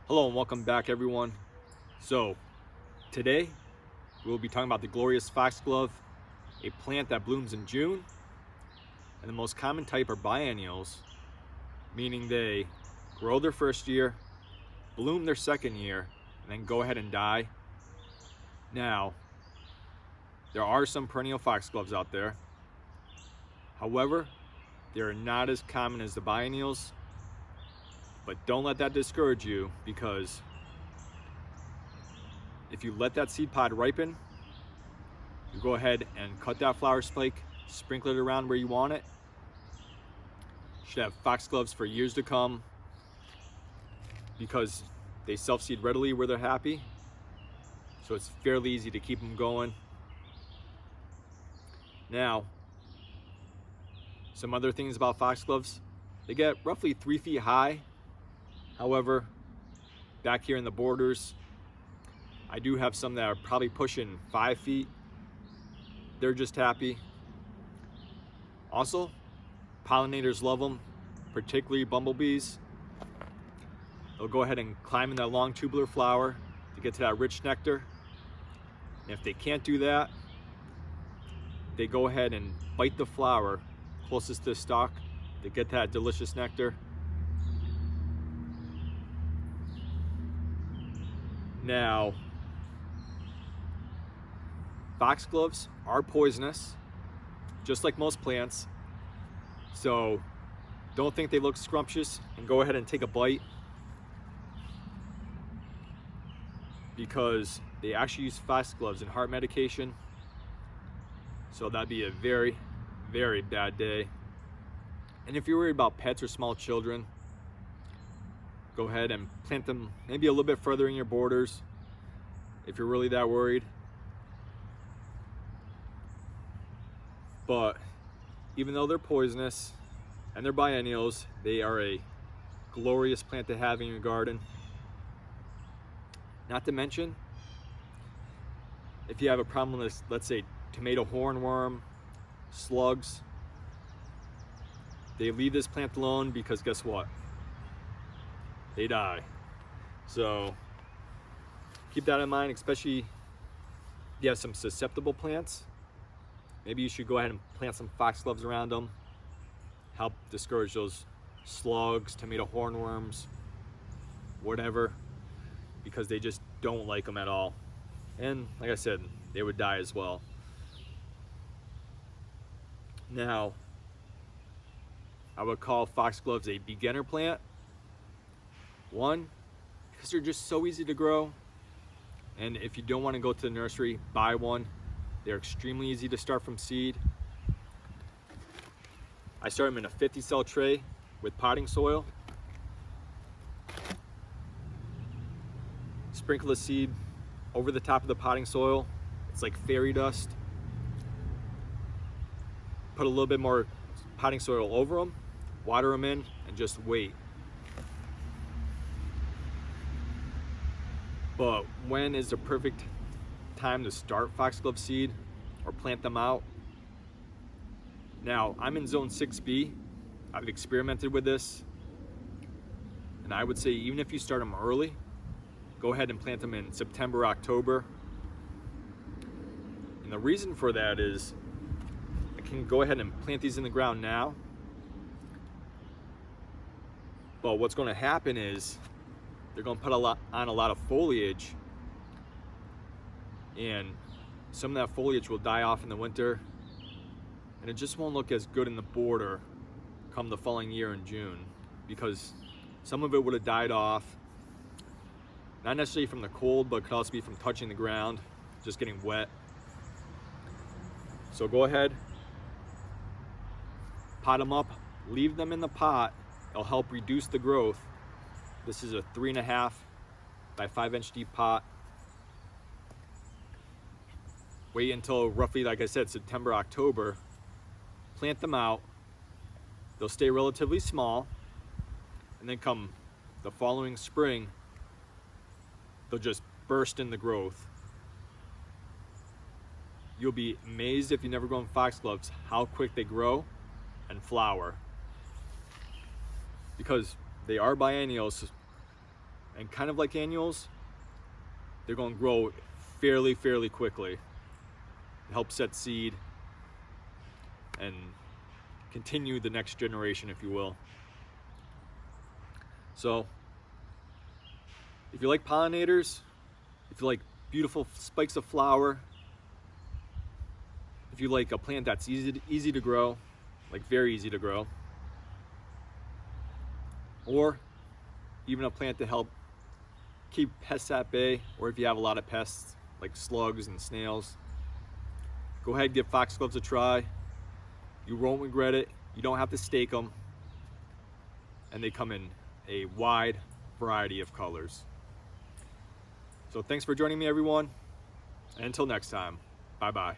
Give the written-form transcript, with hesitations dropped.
Hello and welcome back, everyone. So today we'll be talking about the glorious foxglove, a plant that blooms in June, and the most common type are biennials, meaning they grow their first year, bloom their second year, and then go ahead and die. Now, there are some perennial foxgloves out there. However, they're not as common as the biennials, but don't let that discourage you, because if you let that seed pod ripen, you go ahead and cut that flower spike, sprinkle it around where you want it. You should have foxgloves for years to come because they self-seed readily where they're happy. So it's fairly easy to keep them going. Now, some other things about foxgloves. They get roughly 3 feet high. However, back here in the borders, I do have some that are probably pushing 5 feet. They're just happy. Also, pollinators love them, particularly bumblebees. They'll go ahead and climb in that long tubular flower to get to that rich nectar. And if they can't do that, they go ahead and bite the flower closest to the stalk to get that delicious nectar. Now, foxgloves are poisonous, just like most plants. So don't think they look scrumptious and go ahead and take a bite, because they actually use foxgloves in heart medication. So that'd be a very, very bad day. And if you're worried about pets or small children, go ahead and plant them maybe a little bit further in your borders if you're really that worried. But even though they're poisonous and they're biennials, they are a glorious plant to have in your garden. Not to mention, if you have a problem with, let's say, tomato hornworm, slugs, they leave this plant alone because guess what? They die. So keep that in mind, especially if you have some susceptible plants. Maybe you should go ahead and plant some foxgloves around them. Help discourage those slugs, tomato hornworms, whatever, because they just don't like them at all. And like I said, they would die as well. Now, I would call foxgloves a beginner plant. One, because they're just so easy to grow. And if you don't want to go to the nursery, buy one. They're extremely easy to start from seed. I start them in a 50-cell tray with potting soil. Sprinkle the seed over the top of the potting soil. It's like fairy dust. Put a little bit more potting soil over them, water them in, and just wait. But when is the perfect time to start foxglove seed or plant them out? Now, I'm in zone 6B. I've experimented with this, and I would say even if you start them early, go ahead and plant them in September, October. And the reason for that is I can go ahead and plant these in the ground now, but what's going to happen is they're going to put on a lot of foliage, and some of that foliage will die off in the winter, and it just won't look as good in the border come the following year in June, because some of it would have died off, not necessarily from the cold, but it could also be from touching the ground, just getting wet. So go ahead, pot them up, leave them in the pot. It'll help reduce the growth. This is a 3.5 by 5 inch deep pot. Wait until roughly, like I said, September, October. Plant them out. They'll stay relatively small. And then come the following spring, they'll just burst in the growth. You'll be amazed if you've never grown foxgloves how quick they grow and flower. Because they are biennials, And kind of like annuals, they're going to grow fairly quickly. Help set seed and continue the next generation, if you will. So if you like pollinators, if you like beautiful spikes of flower, if you like a plant that's easy to grow, like very easy to grow, or even a plant to help keep pests at bay, or if you have a lot of pests like slugs and snails, go ahead and give Foxgloves a try. You won't regret it. You don't have to stake them, and they come in a wide variety of colors. So thanks for joining me, everyone, and until next time, bye-bye.